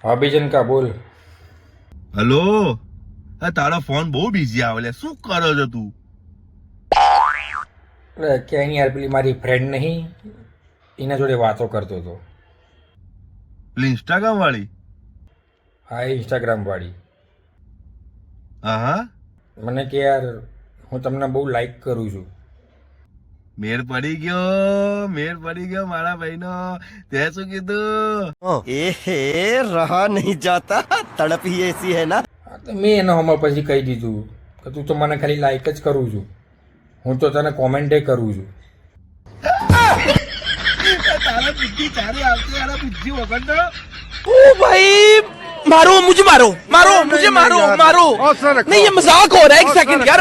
હા બીજન કા બોલ. હલો, તારો ફોન બહુ બિઝી આવે લે, શું કરો છો તું? અરે ક્યાંય યાર, પેલી મારી ફ્રેન્ડ નહીં, એના જોડે વાતો કરતો હતો. પેલી ઇન્સ્ટાગ્રામ વાળી? હા, ઇન્સ્ટાગ્રામ વાળી. હા હા, મને કે યાર હું તમને બહુ લાઈક કરું છું. મેર પડી ગયો મારા ભાઈનો. તે શું કીધું? ए रहा नहीं जाता तड़प ही ऐसी है ना। હા તો મેં એનો હમણાં પછી કહી દીધું કે તું તો મને ખાલી લાઈક જ કરું છું, હું તો તને કોમેન્ટે કરું છું. તારા બુદ્ધિ ચારે આવતી, તારા બુદ્ધિ વગર ओ भाई मारो मुझे मारो नहीं ये मजाक हो रहा है एक सेकंड यार